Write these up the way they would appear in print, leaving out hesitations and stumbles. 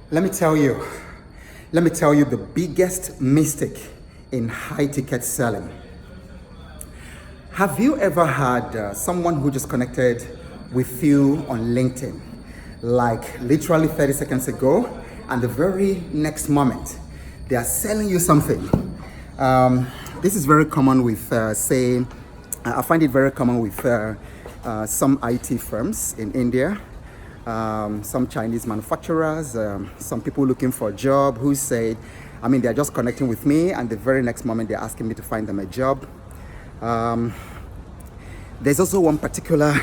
Let me tell you, the biggest mistake in high ticket selling. Have you ever had someone who just connected with you on LinkedIn, like literally 30 seconds ago, and the very next moment, they are selling you something? This is very common with, I find it very common with some IT firms in India, some Chinese manufacturers, some people looking for a job who said, they're just connecting with me, and the very next moment they're asking me to find them a job. There's also one particular,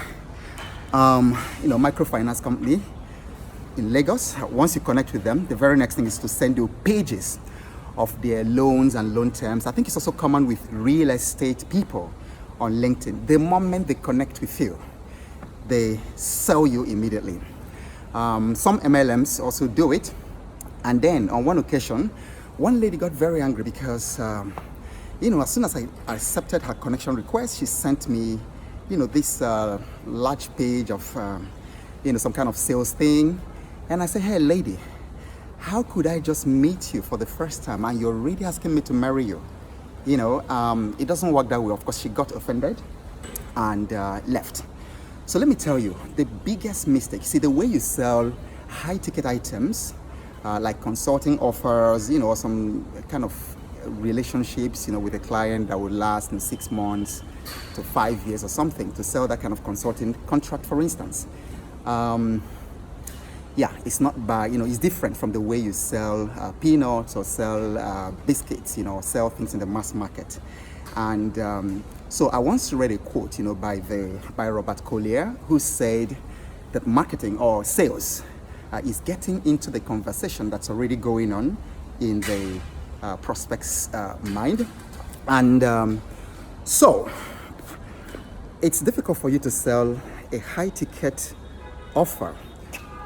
microfinance company in Lagos. Once you connect with them, the very next thing is to send you pages of their loans and loan terms. I think it's also common with real estate people on LinkedIn. The moment they connect with you, they sell you immediately. Some MLMs also do it. And then on one occasion, one lady got very angry because, as soon as I accepted her connection request, she sent me, this large page of, some kind of sales thing. And I said, hey, lady, how could I just meet you for the first time and you're already asking me to marry you? It doesn't work that way. Of course, she got offended and left. So let me tell you, the biggest mistake, see, the way you sell high ticket items, like consulting offers, or some kind of relationships, with a client that would last in 6 months to 5 years or something, to sell that kind of consulting contract, for instance. It's not by, it's different from the way you sell peanuts or sell biscuits, or sell things in the mass market. And so I once read a quote, by Robert Collier, who said that marketing or sales is getting into the conversation that's already going on in the prospect's mind. And so it's difficult for you to sell a high ticket offer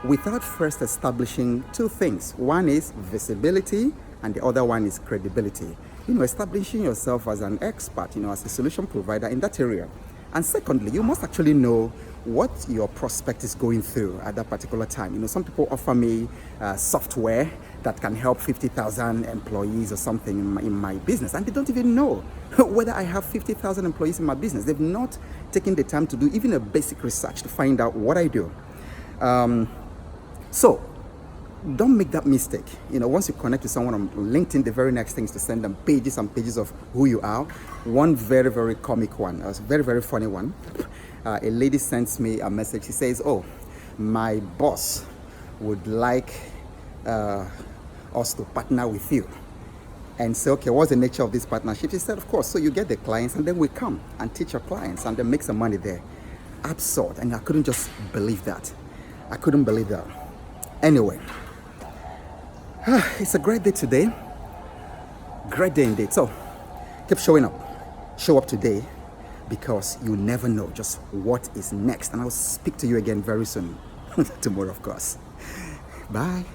without first establishing two things. One is visibility, and the other one is credibility. Establishing yourself as an expert, as a solution provider in that area. And secondly, you must actually know what your prospect is going through at that particular time. Some people offer me software that can help 50,000 employees or something in my business, and they don't even know whether I have 50,000 employees in my business. They've not taken the time to do even a basic research to find out what I do. So don't make that mistake. Once you connect with someone on LinkedIn, the very next thing is to send them pages and pages of who you are. One very, very comic one, a very, very funny one. A lady sends me a message. She says, oh, my boss would like us to partner with you. And so, okay, what's the nature of this partnership? She said, of course, so you get the clients and then we come and teach your clients and then make some money there. Absurd. And I couldn't just believe that. I couldn't believe that. Anyway, it's a great day today. Great day indeed. So keep showing up. Show up today, because you never know just what is next. And I'll speak to you again very soon. Tomorrow, of course. Bye.